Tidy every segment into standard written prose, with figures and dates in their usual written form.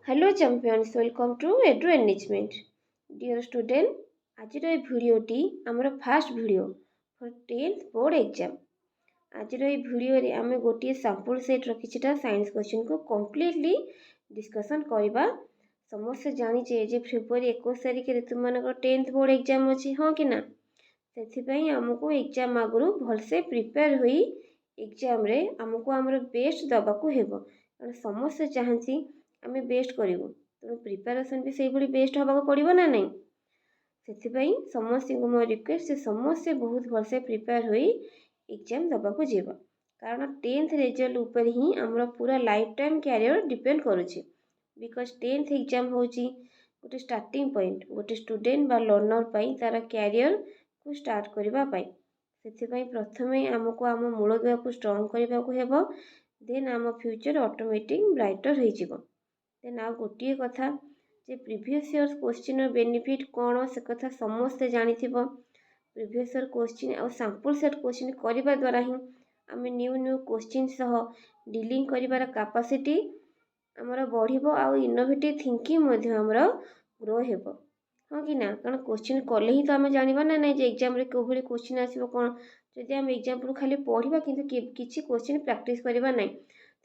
Hello champions welcome to edu enrichment dear student आज भिडियोटी आमर fast video for 10th board exam आज video आम गोटे सैंपल सेट किछिटा साइंस क्वेश्चन को कंप्लीटली डिस्कशन करवा। समस्त जानीचे जे फेब्रुआरी 21 तारिख में तुम 10th बोर्ड एग्जाम अच्छी हाँ कि ना से आमको एग्जाम आगु भलसे प्रिपेयर हुई एग्जाम रे आमको आमर बेस्ट दबाक हेब कारण समस्ते चाहती आम बेस्ट करूँ तेणु प्रिपेरेसन भी से बेस्ट हवा पड़ो ना नहीं से समस्त को मो रिक्वेस्ट से समस्ते बहुत भलसे प्रिपेयर हुई एग्जाम दबाक जीव कारण 10th रिजल्ट उपर ही आमर पूरा लाइफ टाइम कैरियर डिपेंड करुच्चे बिकज 10th एग्जाम हूँ गोटे स्टार्टिंग पॉइंट गोटे स्टूडेंट बा लर्नर पाई तार कैरियर को स्टार्ट करने से प्रथम आमको आम मूलदुआ को स्ट्रंग करने को देन आम फ्यूचर ऑटोमेटिक ब्राइटर हो देन आ गोटे कथा जे प्रीवियस इयर्स क्वेश्चन बेनिफिट कौन से कथा समस्ते जानी प्रीवियस इयर क्वेश्चन आ सैंपल सेट क्वेश्चन करने द्वारा ही आम न्यू न्यू क्वेश्चन सह डीलिंग कर कैपेसिटी आमर बढ़ आउ इनोवेटिव थिंकिंग आमर ग्रो हेब हाँ कि ना कारण क्वेश्चन कले ही तो आम जाना ना ना एग्जाम रे कोभली क्वेश्चन आसो कौन जदि आम एग्जाम खाली पढ़ा कि किसी क्वेश्चन प्रैक्टिस करवा ना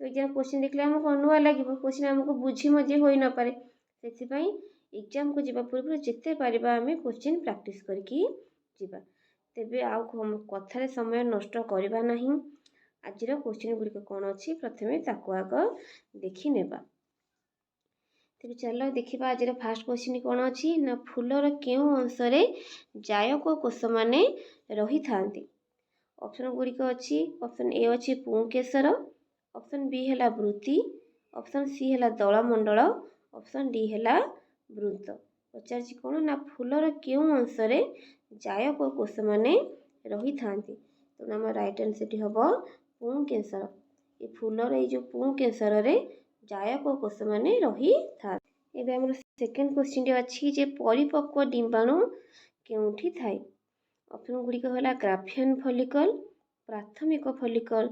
तो एग्जाम क्वेश्चन देखले आमको नुआ लगे क्वेश्चन आमको बुझी मजे हो न पारे से एग्जाम को जीवा पूर्व जिते पारिबा आम क्वेश्चन प्रैक्टिस करके जीवा तेबे आउ कथार समय नष्ट करवा नहीं आज क्वेश्चन गुड़िक कौन अच्छी प्रथम ताकू आग देखी नेबा तेज चल देखा आज फास्ट क्वेश्चन कौन अच्छी ना फूलर क्यों अंश जायक कोष मैंने रही था ऑप्शन गुड़िक अच्छी ऑप्शन ए अच्छी पुंकेसर ऑप्शन बी है वृत्ति ऑप्शन सी है दलमंडल ऑप्शन डी है वृत्त पचार कौन ना फूलर क्यों अंश जायक कोष मैंने रही था तेणु आम रईट आंसर हम पुंकेसर ये फूलर ये पुंकेसर जायक कोष मैंने रही था। एवं सेकेंड क्वेश्चन अच्छी जे परिपक्व डिंबाणु केउठी थाए ऑप्शन गुड़िक है ग्राफियन फॉलिकल प्राथमिक फॉलिकल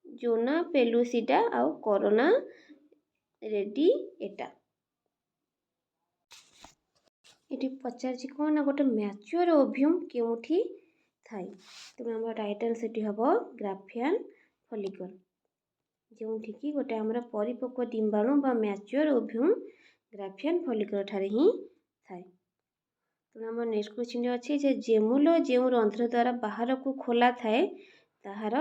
जोना पेलुसिडा आउ कोरोना रेडिएटा ये पचार कौन ना गोटे मैच्योर ओव्यूम केउठी थाए तेणु आम रईट आंसर हम ग्राफियन फॉलिकल जो कि गोटे आमर परिपक्व डिंबाणु बा मैच्योर ओव्यूम ग्राफियन फॉलिकल ठारे ही थाए तेणु आम नेक्स्ट क्वेश्चन अच्छी जेमुल जो रंध्र द्वारा बाहर को खोला थाए ताहार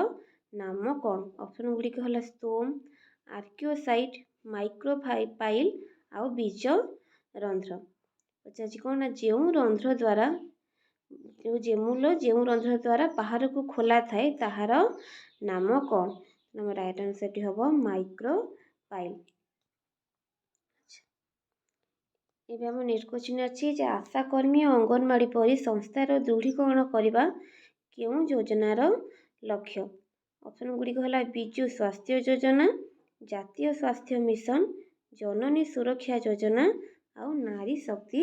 नाम कौन ऑप्शन गुड़िक है स्टोम आर्कियोसाइट माइक्रोपाइल आउ बीज रंध्र पचार कौन ना जो रंध्र द्वारा जो जेमुल जो रंध्र द्वारा बाहर को खोला थाए ताहार नाम कौन नाम राइट आंसर हम माइक्रोपाइल। एवं आम नेक्स्ट क्वेश्चन अच्छी आशाकर्मी और अंगनवाड़ी परी संस्थार दृढ़ीकरण करने क्यों योजनार लक्ष्य ऑप्शन गुड़िक है विजु स्वास्थ्य योजना जातीय स्वास्थ्य मिशन जननी सुरक्षा योजना आउ नारी शक्ति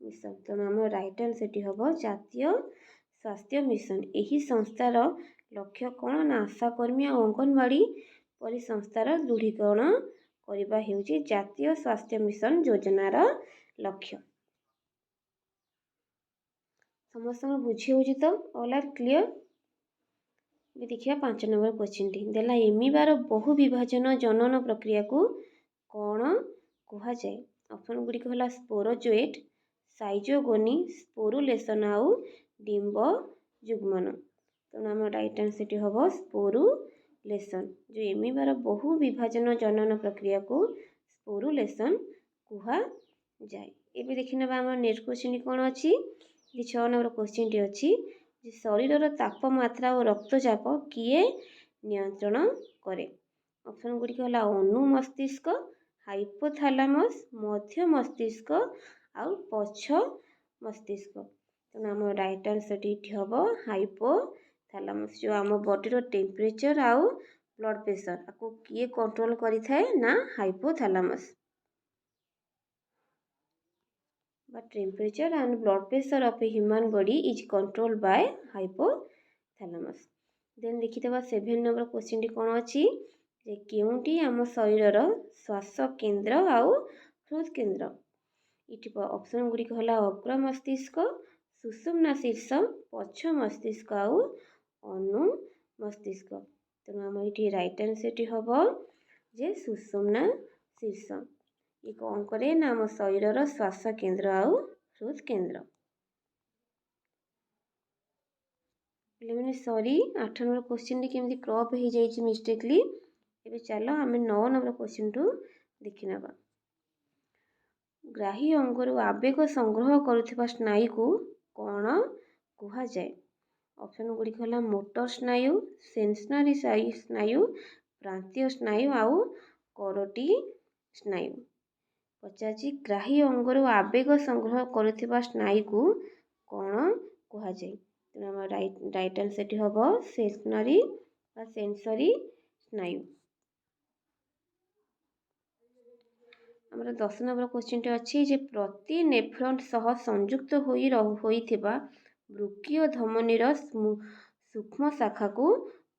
मिशन तेणु आम रईट आंसर हम जातीय स्वास्थ्य मिशन यही संस्थार लक्ष्य कौन ना आशाकर्मी और अंगनवाड़ी परी संस्थार दृढ़ीकरण करने हेउची जातीय स्वास्थ्य मिशन योजनार लक्ष्य। समस्त बुझी हो तो ऑल आर क्लियर। देखिए 5 नंबर क्वेश्चन टी देला एमिबार बहु विभाजन जनन प्रक्रिया को कौन कह जाए ऑप्शन गुड़िक है स्पोरोजोएट साइजोगोनी स्पोरुलेसन आउ डिम्ब युग्मन तेणु आम रईट आंसर हम स्पोरुलेसन जो एमिबार बहु विभाजन जनन प्रक्रिया को स्पोरुलेसन कह जाए। एबे देखि नेबा आम नेक्स्ट क्वेश्चन कौन अच्छी 6 नंबर क्वेश्चन टी अच्छी शरीर तापमात्रा और रक्तचाप किए नियंत्रण करे ऑप्शन गुड़िक है अनु मस्तिष्क हाइपोथैलामस मध्य मस्तिष्क आउ पछ मस्तिष्क तेणु आम रईट आंसर हम हाइपोथैलामस जो आम बॉडी टेम्परेचर आउ ब्लड प्रेशर आपको किए कंट्रोल करिथाए ना hypothalamus but temperature and blood pressure of a human body is controlled by hypothalamus. Then देखिदेबा 7 number question T कौन अच्छी जे केउंटी आम शरीर श्वास केंद्र आउ ହୃଦକେନ୍ଦ୍ର। ଏଠି ଅପସନ୍ ଗୁଡ଼ିକ ହେଲା ଅଗ୍ର ମସ୍ତିଷ୍କ, ସୁଷୁମ୍ନା ଶୀର୍ଷ, ପଛ ମସ୍ତିଷ୍କ ଆଉ ଅନୁ ମସ୍ତିଷ୍କ। ତେଣୁ ଆମର ଏଠି ରାଇଟ୍ ଆନ୍ସରଟି ହେବ ଯେ ସୁଷୁମ୍ନା ଶୀର୍ଷ। ଏ କ'ଣ କରେ ନା ଆମ ଶରୀରର ଶ୍ୱାସ କେନ୍ଦ୍ର ଆଉ ହୃଦକେନ୍ଦ୍ର। ପିଲାମାନେ ସରି 8 ନମ୍ବର କ୍ୱେଶ୍ଚିନ୍ଟି କେମିତି କ୍ରପ୍ ହେଇଯାଇଛି ମିଷ୍ଟେକଲି। ଏବେ ଚାଲ ଆମେ 9 ନମ୍ବର କ୍ୱେଶ୍ଚିନ୍ଠୁ ଦେଖିନେବା। ଗ୍ରାହୀ ଅଙ୍ଗରୁ ଆବେଗ ସଂଗ୍ରହ କରୁଥିବା ସ୍ନାୟୁକୁ କ'ଣ କୁହାଯାଏ? ଅପସନ୍ ଗୁଡ଼ିକ ହେଲା ମୋଟର ସ୍ନାୟୁ, ସେନ୍ସରୀ ସ୍ନାୟୁ, ପ୍ରାନ୍ତୀୟ ସ୍ନାୟୁ ଆଉ କରୋଟି ସ୍ନାୟୁ। ପଚାରିଛି ଗ୍ରାହୀ ଅଙ୍ଗରୁ ଆବେଗ ସଂଗ୍ରହ କରୁଥିବା ସ୍ନାୟୁକୁ କ'ଣ କୁହାଯାଏ? ତେଣୁ ଆମର ରାଇଟ୍ ଆନ୍ସରଟି ହେବ ସେନ୍ସରୀ ବା ସେନ୍ସରୀ ସ୍ନାୟୁ। ଆମର 10 ନମ୍ବର କ୍ୱେଶ୍ଚିନ୍ଟି ଅଛି ଯେ ପ୍ରତି ନେଫ୍ରନ୍ ସହ ସଂଯୁକ୍ତ ହୋଇଥିବା ବୃକ୍କୀୟ ଧମନୀର ସୂକ୍ଷ୍ମ ଶାଖାକୁ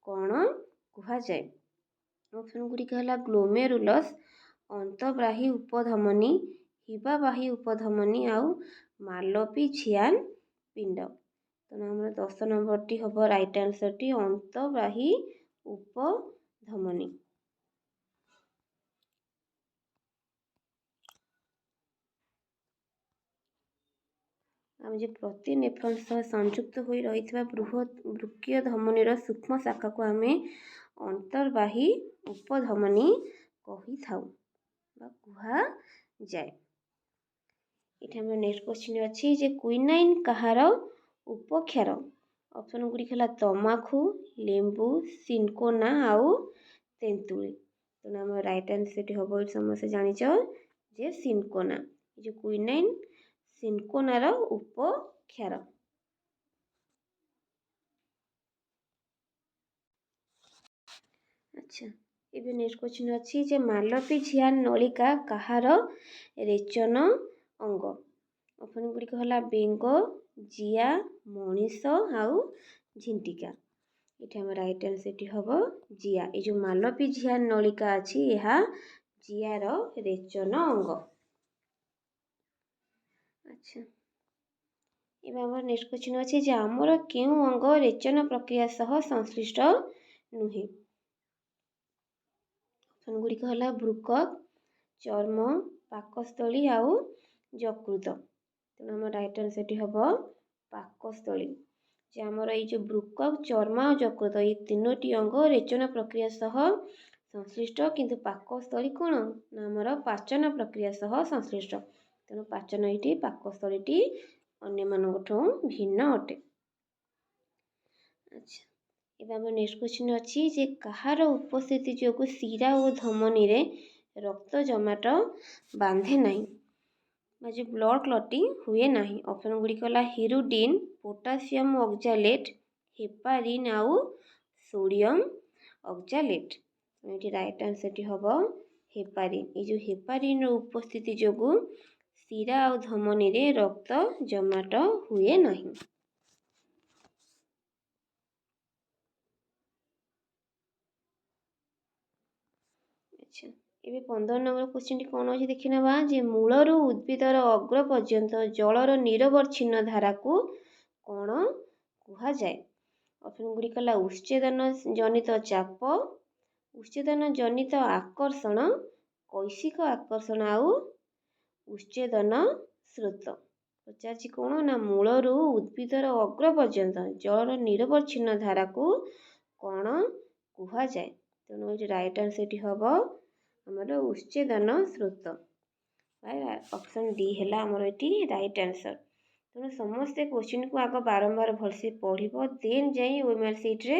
କ'ଣ କୁହାଯାଏ? ଅପସନ୍ ଗୁଡ଼ିକ ହେଲା ଗ୍ଲୋମେରୁଲସ୍, ଅନ୍ତଃବାହୀ ଉପଧମନୀ, ହିବାବାହୀ ଉପଧମନୀ ଆଉ ମାଲୋପିଜିଆନ୍ ପିଣ୍ଡ। ତେଣୁ ଆମର 10 ନମ୍ବରଟି ହେବ ରାଇଟ୍ ଆନ୍ସରଟି ଅନ୍ତଃବାହୀ ଉପଧମନୀ। ଆମେ ଯେ ପ୍ରତି ନେଫ୍ରନ୍ ସହ ସଂଯୁକ୍ତ ହୋଇ ରହିଥିବା ବୃକ୍କୀୟ ଧମନୀର ସୂକ୍ଷ୍ମ ଶାଖାକୁ ଆମେ ଅନ୍ତର୍ବାହୀ ଉପଧମନୀ କହିଥାଉ ବା କୁହାଯାଏ। ଏଠି ଆମର ନେକ୍ସଟ କ୍ୱେଶ୍ଚିନ୍ ଅଛି ଯେ କ୍ୱିନାଇନ୍ କାହାର ଉପକ୍ଷାର? ଅପସନ୍ ଗୁଡ଼ିକ ହେଲା ତମାଖୁ, ଲେମ୍ବୁ, ସିନକୋନା ଆଉ ତେନ୍ତୁଳି। ତେଣୁ ଆମର ରାଇଟ୍ ଆନ୍ସରଟି ହେବ ଏଠି ସମସ୍ତେ ଜାଣିଛ ଯେ ସିନକୋନା। ଏ ଯେଉଁ କ୍ୱିନାଇନ୍ ସିନକୋନାର ଉପକ୍ଷାର। ଆଚ୍ଛା, ଏବେ ନେକ୍ସଟ କ୍ୱେଶ୍ଚିନ୍ ଅଛି ଯେ ମାଲୋପିଜିଆନ୍ ନଳିକା କାହାର ରେଚନ ଅଙ୍ଗ? ଅପସନ୍ ଗୁଡ଼ିକ ହେଲା ବେଙ୍ଗ, ଜିଆ, ମଣିଷ ଆଉ ଝିଣ୍ଟିକା। ଏଠି ଆମ ରାଇଟ୍ ଆନ୍ସରଟି ହେବ ଜିଆ। ଏ ଯେଉଁ ମାଲୋପିଜିଆନ୍ ନଳିକା ଅଛି ଏହା ଜିଆର ରେଚନ ଅଙ୍ଗ। ଆଚ୍ଛା, ଏବେ ଆମର ନେକ୍ସଟ କ୍ୱେଶ୍ଚିନ୍ ଅଛି ଯେ ଆମର କେଉଁ ଅଙ୍ଗ ରେଚନ ପ୍ରକ୍ରିୟା ସହ ସଂଶ୍ଳିଷ୍ଟ ନୁହେଁ? ଅପସନ୍ ଗୁଡ଼ିକ ହେଲା ବୃକକ୍, ଚର୍ମ, ପାକସ୍ଥଳୀ ଆଉ ଯକୃତ। ତେଣୁ ଆମର ରାଇଟ୍ ଆନ୍ସରଟି ହେବ ପାକସ୍ଥଳୀ। ଯେ ଆମର ଏଇ ଯେଉଁ ବୃକକ୍, ଚର୍ମ ଆଉ ଯକୃତ ଏଇ ତିନୋଟି ଅଙ୍ଗ ରେଚନ ପ୍ରକ୍ରିୟା ସହ ସଂଶ୍ଳିଷ୍ଟ, କିନ୍ତୁ ପାକସ୍ଥଳୀ କ'ଣ ନା ଆମର ପାଚନ ପ୍ରକ୍ରିୟା ସହ ସଂଶ୍ଳିଷ୍ଟ। ତେଣୁ ପାଚନ ଏଇଠି ପାକସ୍ଥଳୀଟି ଅନ୍ୟମାନଙ୍କଠୁ ଭିନ୍ନ ଅଟେ। ଆଚ୍ଛା, ଏବେ ଆମର ନେକ୍ସଟ କ୍ୱେଶ୍ଚିନ୍ ଅଛି ଯେ କାହାର ଉପସ୍ଥିତି ଯୋଗୁଁ ଶିରା ଓ ଧମନୀରେ ରକ୍ତ ଜମାଟ ବାନ୍ଧେ ନାହିଁ ବା ଯେଉଁ ବ୍ଲଡ଼ କ୍ଲଟିଂ ହୁଏ ନାହିଁ? ଅପସନ୍ ଗୁଡ଼ିକ ହେଲା ହିରୁଡିନ୍, ପୋଟାସିୟମ୍ ଅକ୍ଜାଲେଟ୍, ହେପାରିନ୍ ଆଉ ସୋଡ଼ିୟମ୍ ଅକ୍ଜାଲେଟ୍। ଏଠି ରାଇଟ୍ ଆନ୍ସରଟି ହେବ ହେପାରିନ୍। ଏ ଯେଉଁ ହେପାରିନ୍ର ଉପସ୍ଥିତି ଯୋଗୁଁ ଶିରା ଆଉ ଧମନୀରେ ରକ୍ତ ଜମାଟ ହୁଏ ନାହିଁ। ଆଚ୍ଛା, ଏବେ 15 ନମ୍ବର କ୍ୱେଶ୍ଚିନ୍ଟି କ'ଣ ଅଛି ଦେଖିନେବା ଯେ ମୂଳରୁ ଉଦ୍ଭିଦର ଅଗ୍ର ପର୍ଯ୍ୟନ୍ତ ଜଳର ନିରବଚ୍ଛିନ୍ନ ଧାରାକୁ କ'ଣ କୁହାଯାଏ? ଅପସନ୍ ଗୁଡ଼ିକ ହେଲା ଉଚ୍ଛେଦନ ଜନିତ ଚାପ, ଉଚ୍ଛେଦନ ଜନିତ ଆକର୍ଷଣ, କୈଶିକ ଆକର୍ଷଣ ଆଉ ଉଚ୍ଛେଦନ ସ୍ରୋତ। ପଚାରିଛି କ'ଣ ନା ମୂଳରୁ ଉଦ୍ଭିଦର ଅଗ୍ର ପର୍ଯ୍ୟନ୍ତ ଜଳର ନିରବଚ୍ଛିନ୍ନ ଧାରାକୁ କ'ଣ କୁହାଯାଏ? ତେଣୁ ଏଠି ରାଇଟ୍ ଆନ୍ସରଟି ହେବ ଆମର ଉଚ୍ଛେଦନ ସ୍ରୋତ। ଅପସନ୍ ଡି ହେଲା ଆମର ଏଠି ରାଇଟ୍ ଆନ୍ସର। ତେଣୁ ସମସ୍ତେ କ୍ୱେଶ୍ଚିନ୍କୁ ଆଗ ବାରମ୍ବାର ଭଲସେ ପଢ଼ିବ, ଦେନ୍ ଯାଇ OMR ସିଟ୍ରେ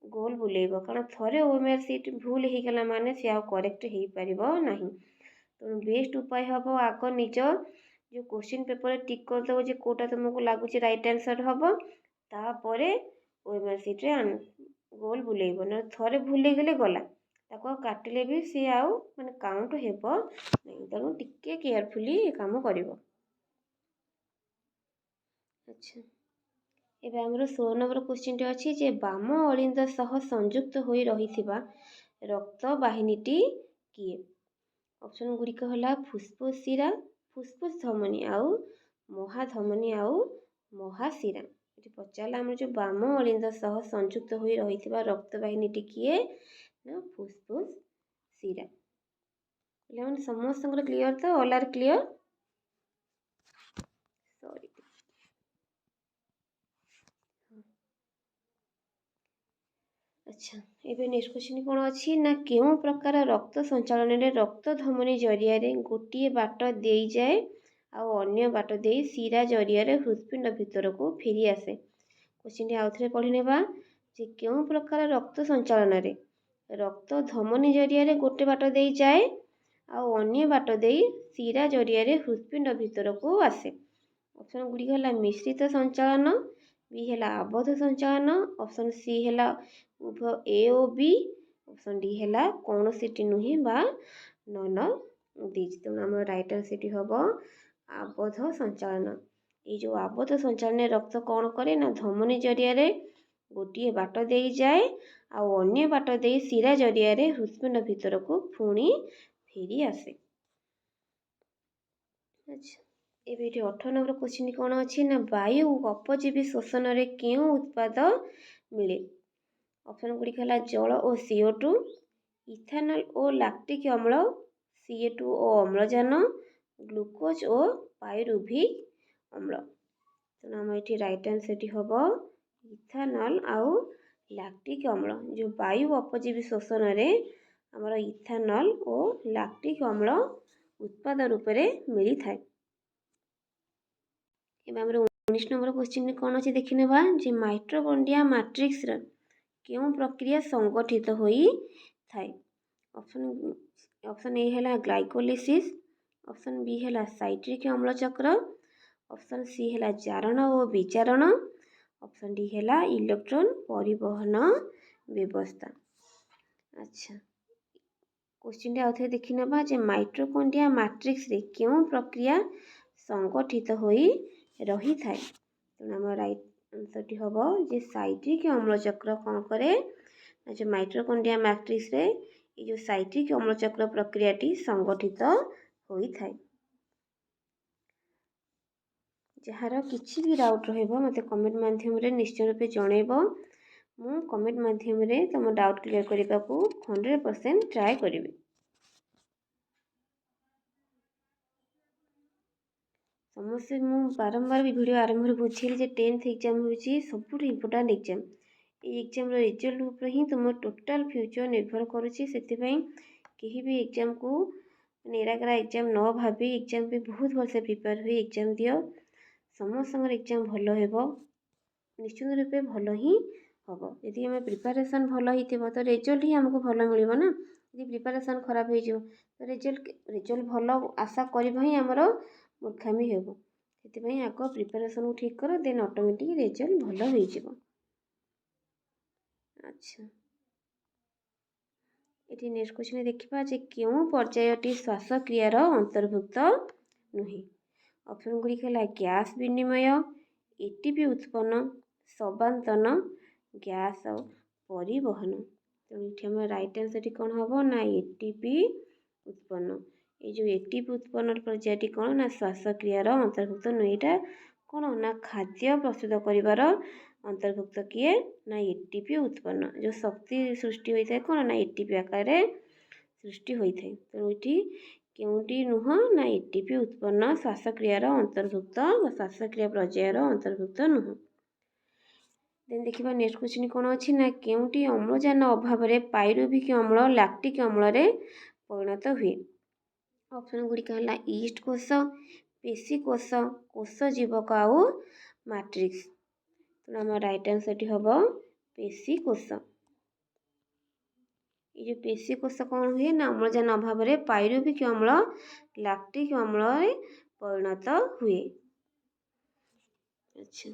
ଗୋଲ ବୁଲେଇବ। କାରଣ ଥରେ OMR ସିଟ୍ ଭୁଲ ହେଇଗଲା ମାନେ ସେ ଆଉ କରେକ୍ଟ ହେଇପାରିବ ନାହିଁ। ତେଣୁ ବେଷ୍ଟ ଉପାୟ ହେବ ଆଗ ନିଜ ଯେଉଁ କ୍ୱେଶ୍ଚିନ୍ ପେପରରେ ଟିକ୍ କରିଦେବ ଯେ କେଉଁଟା ତୁମକୁ ଲାଗୁଛି ରାଇଟ୍ ଆନ୍ସର ହେବ, ତାପରେ OMR ସିଟ୍ରେ ଗୋଲ ବୁଲେଇବ। ନହେଲେ ଥରେ ଭୁଲ ହେଇଗଲେ ଗଲା, ତାକୁ ଆଉ କାଟିଲେ ବି ସିଏ ଆଉ ମାନେ କାଉଣ୍ଟ ହେବ ନାହିଁ। ତେଣୁ ଟିକେ କେୟାରଫୁଲି ଏ କାମ କରିବ। ଆଚ୍ଛା, ଏବେ ଆମର 16 ନମ୍ବର କ୍ୱେଶ୍ଚିନ୍ଟି ଅଛି ଯେ ବାମ ଅଳିନ୍ଦ ସହ ସଂଯୁକ୍ତ ହୋଇ ରହିଥିବା ରକ୍ତ ବାହିନୀଟି କିଏ? ଅପସନ୍ ଗୁଡ଼ିକ ହେଲା ଫୁସ୍ଫୁସ୍ ଶିରା, ଫୁସ୍ଫୁସ୍ ଧମନୀ ଆଉ ମହାଧମନୀ ଆଉ ମହାଶିରା। ଏଠି ପଚାରିଲା ଆମର ଯେଉଁ ବାମ ଅଳିନ୍ଦ ସହ ସଂଯୁକ୍ତ ହୋଇ ରହିଥିବା ରକ୍ତବାହିନୀଟି କିଏ? ନା ଫୁସ୍ଫୁସ୍ ଶିରା। ପିଲାମାନେ ସମସ୍ତଙ୍କର କ୍ଲିଅର ତ? All are clear? ସରି। ଆଚ୍ଛା, ଏବେ ନେକ୍ସଟ କ୍ୱେଶ୍ଚିନ୍ କ'ଣ ଅଛି ନା କେଉଁ ପ୍ରକାର ରକ୍ତ ସଞ୍ଚାଳନରେ ରକ୍ତ ଧମନୀ ଜରିଆରେ ଗୋଟିଏ ବାଟ ଦେଇଯାଏ ଆଉ ଅନ୍ୟ ବାଟ ଦେଇ ଶିରା ଜରିଆରେ ହୃତ୍ପିଣ୍ଡ ଭିତରକୁ ଫେରି ଆସେ? କ୍ୱେଶ୍ଚିନ୍ଟି ଆଉଥରେ ପଢ଼ି ନେବା ଯେ କେଉଁ ପ୍ରକାର ରକ୍ତ ସଞ୍ଚାଳନରେ ରକ୍ତ ଧମନୀ ଜରିଆରେ ଗୋଟେ ବାଟ ଦେଇ ଯାଏ ଆଉ ଅନ୍ୟ ବାଟ ଦେଇ ଶିରା ଜରିଆରେ ହୃତ୍ପିଣ୍ଡ ଭିତରକୁ ଆସେ? ଅପସନ୍ ଗୁଡ଼ିକ ହେଲା ମିଶ୍ରିତ ସଞ୍ଚାଳନ, ବି ହେଲା ଆବଦ୍ଧ ସଞ୍ଚାଳନ, ଅପସନ୍ ସି ହେଲା ଉଭୟ ଏ ଓ ବି, ଅପସନ୍ ଡି ହେଲା କୌଣସିଟି ନୁହେଁ ବା ନନ୍ ଅଫ୍ ଦିଜ୍। ତେଣୁ ଆମର ରାଇଟ୍ ଆନ୍ସର୍ଟି ହେବ ଆବଦ୍ଧ ସଞ୍ଚାଳନ। ଏଇ ଯେଉଁ ଆବଦ୍ଧ ସଞ୍ଚାଳନରେ ରକ୍ତ କ'ଣ କରେ ନା ଧମନୀ ଜରିଆରେ ଗୋଟିଏ ବାଟ ଦେଇଯାଏ ଆଉ ଅନ୍ୟ ବାଟ ଦେଇ ଶିରା ଜରିଆରେ ହୃତ୍ପିଣ୍ଡ ଭିତରକୁ ପୁଣି ଫେରି ଆସେ। ଆଚ୍ଛା, ଏବେ ଏଠି 18 ନମ୍ବର କ୍ୱେଶ୍ଚିନ୍ କ'ଣ ଅଛି ନା ବାୟୁ ଅପଜୀବୀ ଶୋଷଣରେ କେଉଁ ଉତ୍ପାଦ ମିଳେ? ଅପସନ୍ ଗୁଡ଼ିକ ହେଲା ଜଳ ଓ CO2, ଇଥାନଲ ଓ ଲାକ୍ଟିକ୍ ଅମ୍ଳ, CA2 ଓ ଅମ୍ଳଜାନ, ଗ୍ଲୁକୋଜ୍ ଓ ପାଇରୁଭିକ୍ ଅମ୍ଳ। ତେଣୁ ଆମ ଏଠି ରାଇଟ୍ ଆନ୍ସର୍ଟି ହେବ ଇଥାନଲ ଆଉ ଲାକ୍ଟିକ୍ ଅମ୍ଳ। ଯେଉଁ ବାୟୁ ଅପଜୀବୀ ଶୋଷଣରେ ଆମର ଇଥାନଲ ଓ ଲାକ୍ଟିକ୍ ଅମ୍ଳ ଉତ୍ପାଦ ରୂପରେ ମିଳିଥାଏ। ଏବେ ଆମର 19 ନମ୍ବର କ୍ୱେଶ୍ଚିନ୍ କ'ଣ ଅଛି ଦେଖିନେବା ଯେ ମାଇଟୋକଣ୍ଡ୍ରିଆ ମାଟ୍ରିକ୍ସର କେଉଁ ପ୍ରକ୍ରିୟା ସଂଗଠିତ ହୋଇଥାଏ? ଅପସନ୍ ଏ ହେଲା ଗ୍ଲାଇକୋଲିସିସ୍, ଅପସନ୍ ବି ହେଲା ସାଇଟ୍ରିକ୍ ଅମ୍ଳ ଚକ୍ର, ଅପସନ୍ ସି ହେଲା ଜାରଣ ଓ ବିଜାରଣ, ଅପସନ୍ ଡି ହେଲା ଇଲେକ୍ଟ୍ରନ୍ ପରିବହନ ବ୍ୟବସ୍ଥା। ଆଚ୍ଛା, କ୍ୱେଶ୍ଚିନ୍ଟି ଆଉଥରେ ଦେଖିନେବା ଯେ ମାଇଟୋକଣ୍ଡ୍ରିଆ ମାଟ୍ରିକ୍ସରେ କେଉଁ ପ୍ରକ୍ରିୟା ସଂଗଠିତ ହୋଇ ରହିଥାଏ? ତେଣୁ ଆମ ରାଇଟ୍ ଆନ୍ସର୍ଟି ହେବ ଯେ ସାଇଟ୍ରିକ୍ ଅମ୍ଳ ଚକ୍ର କ'ଣ କରେ ନା ଯେଉଁ ମାଇଟୋକଣ୍ଡ୍ରିଆ ମାଟ୍ରିକ୍ସରେ ଏଇ ଯେଉଁ ସାଇଟ୍ରିକ୍ ଅମ୍ଳ ଚକ୍ର ପ୍ରକ୍ରିୟାଟି ସଂଗଠିତ ହୋଇଥାଏ। ଯାହାର କିଛି ବି ଡାଉଟ୍ ରହିବ ମୋତେ କମେଣ୍ଟ ମାଧ୍ୟମରେ ନିଶ୍ଚୟ ରୂପେ ଜଣାଇବ। ମୁଁ କମେଣ୍ଟ ମାଧ୍ୟମରେ ତୁମ ଡାଉଟ୍ କ୍ଲିୟର କରିବାକୁ 100% ଟ୍ରାଏ କରିବି। ସମସ୍ତେ ମୁଁ ବାରମ୍ବାର ବି ଭିଡ଼ିଓ ଆରମ୍ଭରେ ବୁଝେଇଲି ଯେ 10th ଏକ୍ଜାମ୍ ହେଉଛି ସବୁଠୁ ଇମ୍ପୋର୍ଟାଣ୍ଟ ଏକ୍ଜାମ୍। ଏଇ ଏକ୍ଜାମ୍ର ରେଜଲ୍ଟ ଉପରେ ହିଁ ତୁମ ଟୋଟାଲ୍ ଫ୍ୟୁଚର୍ ନିର୍ଭର କରୁଛି। ସେଥିପାଇଁ କେହି ବି ଏକ୍ଜାମ୍କୁ ନିରାକରା ଏକ୍ଜାମ୍ ନ ଭାବି ଏକ୍ଜାମ୍ ପାଇଁ ବହୁତ ଭଲସେ ପ୍ରିପେୟାର ହୋଇ ଏକ୍ଜାମ୍ ଦିଅ। ସମସ୍ତଙ୍କର ଏକ୍ଜାମ୍ ଭଲ ହେବ, ନିଶ୍ଚିତ ରୂପେ ଭଲ ହିଁ ହେବ। ଯଦି ଆମେ ପ୍ରିପାରେସନ୍ ଭଲ ହେଇଥିବ ତ ରେଜଲ୍ଟ ହିଁ ଆମକୁ ଭଲ ମିଳିବ ନା। ଯଦି ପ୍ରିପାରେସନ୍ ଖରାପ ହେଇଯିବ ତ ରେଜଲ୍ଟ ଭଲ ଆଶା କରିବା ହିଁ ଆମର ମୂର୍ଖାମି ହେବ। ସେଥିପାଇଁ ଆଗ ପ୍ରିପାରେସନ୍କୁ ଠିକ୍ କର, ଦେନ୍ ଅଟୋମେଟିକ୍ ରେଜଲ୍ଟ ଭଲ ହେଇଯିବ। ଆଚ୍ଛା, ଏଠି ନେକ୍ସଟ କ୍ୱେଶ୍ଚିନ୍ ଦେଖିବା ଯେ କେଉଁ ପର୍ଯ୍ୟାୟଟି ଶ୍ୱାସକ୍ରିୟାର ଅନ୍ତର୍ଭୁକ୍ତ ନୁହେଁ? ଅପସନ୍ ଗୁଡ଼ିକ ହେଲା ଗ୍ୟାସ୍ ବିନିମୟ, ATP ଉତ୍ପନ୍ନ, ସବାନ୍ତନ, ଗ୍ୟାସ୍ ଆଉ ପରିବହନ। ତେଣୁ ଏଠି ଆମର ରାଇଟ୍ ଆନ୍ସର୍ଟି କ'ଣ ହେବ ନା ATP ଉତ୍ପନ୍ନ। এই ଯେଉଁ ATP ଉତ୍ପନ୍ନ ପର୍ଯ୍ୟାୟଟି କ'ଣ ନା ଶ୍ୱାସକ୍ରିୟାର ଅନ୍ତର୍ଭୁକ୍ତ ନୁହେଁ। ଏଇଟା କ'ଣ ନା ଖାଦ୍ୟ ପ୍ରସ୍ତୁତ କରିବାର ଅନ୍ତର୍ଭୁକ୍ତ କିଏ ନା ATP ଉତ୍ପନ୍ନ। ଯେଉଁ ଶକ୍ତି ସୃଷ୍ଟି ହୋଇଥାଏ କ'ଣ ନା ATP ଆକାରରେ ସୃଷ୍ଟି ହୋଇଥାଏ। ତେଣୁ ଏଠି କେଉଁଟି ନୁହଁ ନା ATP ଉତ୍ପନ୍ନ ଶ୍ୱାସକ୍ରିୟାର ଅନ୍ତର୍ଭୁକ୍ତ ବା ଶ୍ୱାସକ୍ରିୟା ପର୍ଯ୍ୟାୟର ଅନ୍ତର୍ଭୁକ୍ତ ନୁହଁ। ଦେନ୍ ଦେଖିବା ନେକ୍ସଟ କ୍ୱେଶ୍ଚିନ୍ କ'ଣ ଅଛି ନା କେଉଁଟି ଅମ୍ଳଜାନ ଅଭାବରେ ପାଇରୁଭିକ୍ ଅମ୍ଳ ଲାକ୍ଟିକ୍ ଅମ୍ଳରେ ପରିଣତ ହୁଏ? ଅପସନ୍ ଗୁଡ଼ିକ ହେଲା ଇଷ୍ଟ କୋଷ, ପେଶୀ କୋଷ, କୋଷ ଜୀବକ ଆଉ ମାଟ୍ରିକ୍ସ। ତେଣୁ ଆମ ରାଇଟ୍ ଆନ୍ସର୍ଟି ହେବ ପେଶୀ କୋଷ। এই ଯେଉଁ ପେଶୀ କୋଷ କ'ଣ ହୁଏ ନା ଅମ୍ଳଜାନ ଅଭାବରେ ପାଇରୁଭିକ୍ ଅମ୍ଳ ଲାକ୍ଟିକ୍ ଅମ୍ଳରେ ପରିଣତ ହୁଏ। ଆଚ୍ଛା,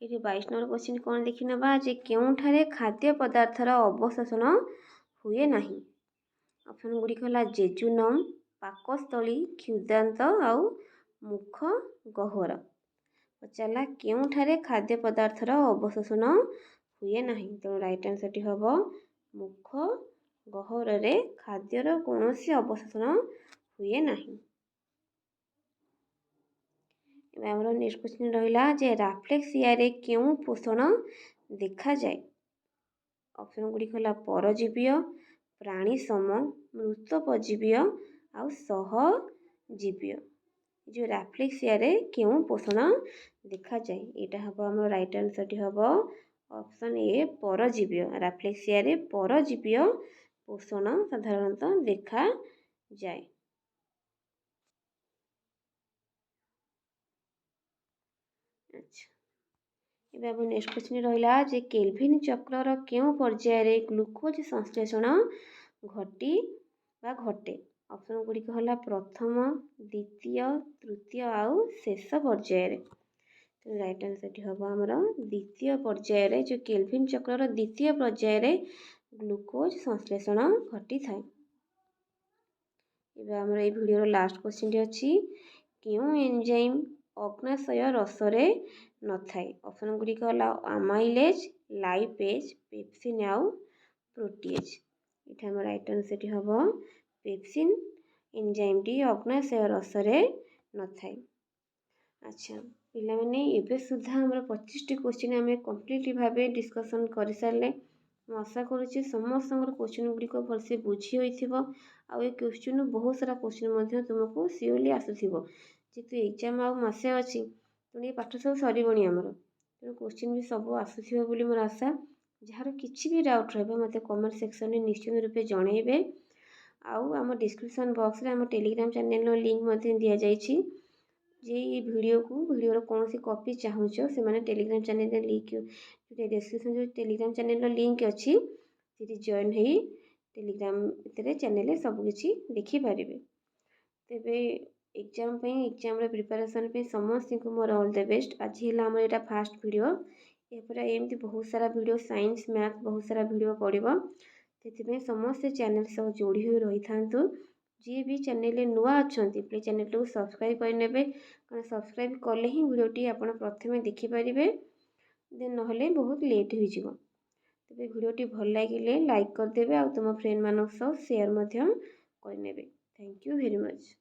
ଏଠି 22 ନମ୍ବର କ୍ୱେଶ୍ଚିନ୍ କ'ଣ ଦେଖିନେବା ଯେ କେଉଁଠାରେ ଖାଦ୍ୟ ପଦାର୍ଥର ଅବଶୋଷଣ ହୁଏ ନାହିଁ? ଅପସନ୍ ଗୁଡ଼ିକ ହେଲା ଜେଜୁନମ୍, ପାକସ୍ଥଳୀ, କ୍ଷୁଦାନ୍ତ ଆଉ ମୁଖ ଗହ୍ୱର। ପଚାରିଲା କେଉଁଠାରେ ଖାଦ୍ୟ ପଦାର୍ଥର ଅବଶୋଷଣ ହୁଏ ନାହିଁ? ତେଣୁ ରାଇଟ୍ ଆନ୍ସର୍ଟି ହେବ ମୁଖ ଗହ୍ୱରରେ ଖାଦ୍ୟର କୌଣସି ଅବଶୋଷଣ ହୁଏ ନାହିଁ। ଏବେ ଆମର ନେକ୍ସଟ କ୍ୱେଶ୍ଚିନ୍ ରହିଲା ଯେ ରାଫ୍ଲେକ୍ସିଆରେ କେଉଁ ପୋଷଣ ଦେଖାଯାଏ? ଅପସନ୍ ଗୁଡ଼ିକ ହେଲା ପରଜୀବୀୟ, ପ୍ରାଣୀସମ, ମୃତୋପଜୀବୀୟ ଆଉ ସହଜୀବୀୟ। ଯେଉଁ ରାଫ୍ଲେକ୍ସିଆରେ କେଉଁ ପୋଷଣ ଦେଖାଯାଏ? ଏଇଟା ହେବ ଆମର ରାଇଟ୍ ଆନ୍ସରଟି ହେବ ଅପସନ୍ ଏ ପରଜୀବୀୟ। ରାଫ୍ଲେକ୍ସିଆରେ ପରଜୀବୀୟ ପୋଷଣ ସାଧାରଣତଃ ଦେଖାଯାଏ। ଆଚ୍ଛା, ଏବେ ଆମ ନେକ୍ସଟ କ୍ୱେଶ୍ଚିନ୍ ରହିଲା ଯେ କେଲଭିନ୍ ଚକ୍ରର କେଉଁ ପର୍ଯ୍ୟାୟରେ ଗ୍ଲୁକୋଜ୍ ସଂଶ୍ଳେଷଣ ଘଟେ? ଅପସନ୍ ଗୁଡ଼ିକ ହେଲା ପ୍ରଥମ, ଦ୍ୱିତୀୟ, ତୃତୀୟ ଆଉ ଶେଷ ପର୍ଯ୍ୟାୟରେ। ରାଇଟ୍ ଆନ୍ସରଟି ହେବ ଆମର ଦ୍ୱିତୀୟ ପର୍ଯ୍ୟାୟରେ। ଯେଉଁ କେଲଭିନ୍ ଚକ୍ରର ଦ୍ୱିତୀୟ ପର୍ଯ୍ୟାୟରେ ଗ୍ଲୁକୋଜ୍ ସଂଶ୍ଳେଷଣ ଘଟିଥାଏ। ଏବେ ଆମର ଏଇ ଭିଡ଼ିଓର ଲାଷ୍ଟ କ୍ୱେଶ୍ଚିନ୍ଟି ଅଛି କେଉଁ ଏନଜାଇମ୍ ଅଗ୍ନାଶୟ ରସରେ ନଥାଏ? ଅପସନ୍ ଗୁଡ଼ିକ ହେଲା ଆମାଇଲେଜ୍, ଲାଇପେଜ୍, ପେପ୍ସିନ୍ ଆଉ ପ୍ରୋଟିଏଜ୍। ଏଠି ଆମର ରାଇଟ୍ ଆନ୍ସରଟି ହେବ ପେପ୍ସିନ୍ ଏନଜାଇମ୍ଟି ଅଗ୍ନାଶୟ ରସରେ ନଥାଏ। ଆଚ୍ଛା ପିଲାମାନେ, ଏବେ ସୁଦ୍ଧା ଆମର 25ଟି କ୍ୱେଶ୍ଚିନ୍ ଆମେ କମ୍ପ୍ଲିଟଲି ଭାବେ ଡିସ୍କସନ୍ କରିସାରିଲେ। ମୁଁ ଆଶା କରୁଛି ସମସ୍ତଙ୍କର କ୍ୱେଶ୍ଚିନ୍ ଗୁଡ଼ିକ ଭଲସେ ବୁଝି ହୋଇଥିବ ଆଉ ଏ କ୍ୱେଶ୍ଚିନ୍ରୁ ବହୁତ ସାରା କ୍ୱେଶ୍ଚିନ୍ ମଧ୍ୟ ତୁମକୁ ସିଓରଲି ଆସୁଥିବ। ଯେହେତୁ ଏକ୍ଜାମ୍ ଆଉ ମାସେ ଅଛି, ତେଣୁ ଏ ପାଠ ସବୁ ସରିବଣି ଆମର, ତେଣୁ କ୍ୱେଶ୍ଚିନ୍ ବି ସବୁ ଆସୁଥିବ ବୋଲି ମୋର ଆଶା। ଯାହାର କିଛି ବି ଡାଉଟ୍ ରହିବ ମୋତେ କମେଣ୍ଟ ସେକ୍ସନରେ ନିଶ୍ଚିତ ରୂପେ ଜଣାଇବେ। ଆଉ ଆମ ଡିସ୍କ୍ରିପ୍ସନ୍ ବକ୍ସରେ ଆମ ଟେଲିଗ୍ରାମ ଚ୍ୟାନେଲର ଲିଙ୍କ୍ ମଧ୍ୟ ଦିଆଯାଇଛି। ଯେ ଏଇ ଭିଡ଼ିଓର କୌଣସି କପି ଚାହୁଁଛ ସେମାନେ ଟେଲିଗ୍ରାମ ଚ୍ୟାନେଲରେ ଡେସ୍କ୍ରିପ୍ସନ୍ ଯେଉଁ ଟେଲିଗ୍ରାମ ଚ୍ୟାନେଲର ଲିଙ୍କ୍ ଅଛି ସେଠି ଜଏନ୍ ହେଇ ଟେଲିଗ୍ରାମ ଭିତରେ ଚ୍ୟାନେଲରେ ସବୁକିଛି ଦେଖିପାରିବେ। ତେବେ ଏକ୍ଜାମର ପ୍ରିପାରେସନ୍ ପାଇଁ ସମସ୍ତଙ୍କୁ ମୋର ଅଲ୍ ଦ ବେଷ୍ଟ। ଆଜି ହେଲା ଆମର ଏଇଟା ଫାଷ୍ଟ ଭିଡ଼ିଓ। ଏହାପରେ ଏମିତି ବହୁତ ସାରା ଭିଡ଼ିଓ ସାଇନ୍ସ ମ୍ୟାଥ୍ ବହୁତ ସାରା ଭିଡ଼ିଓ ପଡ଼ିବ। ସେଥିପାଇଁ ସମସ୍ତେ ଚ୍ୟାନେଲ ସହ ଯୋଡ଼ି ହୋଇ ରହିଥାନ୍ତୁ। ଯିଏ ବି ଚ୍ୟାନେଲରେ ନୂଆ ଅଛନ୍ତି ପ୍ଲିଜ୍ ଚ୍ୟାନେଲଟାକୁ ସବସ୍କ୍ରାଇବ୍ କରିନେବେ, କାରଣ ସବସ୍କ୍ରାଇବ୍ କଲେ ହିଁ ଭିଡ଼ିଓଟି ଆପଣ ପ୍ରଥମେ ଦେଖିପାରିବେ, ଦେନ୍ ନହେଲେ ବହୁତ ଲେଟ୍ ହୋଇଯିବ। ତେବେ ଭିଡ଼ିଓଟି ଭଲ ଲାଗିଲେ ଲାଇକ୍ କରିଦେବେ ଆଉ ତୁମ ଫ୍ରେଣ୍ଡମାନଙ୍କ ସହ ସେୟାର ମଧ୍ୟ କରିନେବେ। Thank you very much.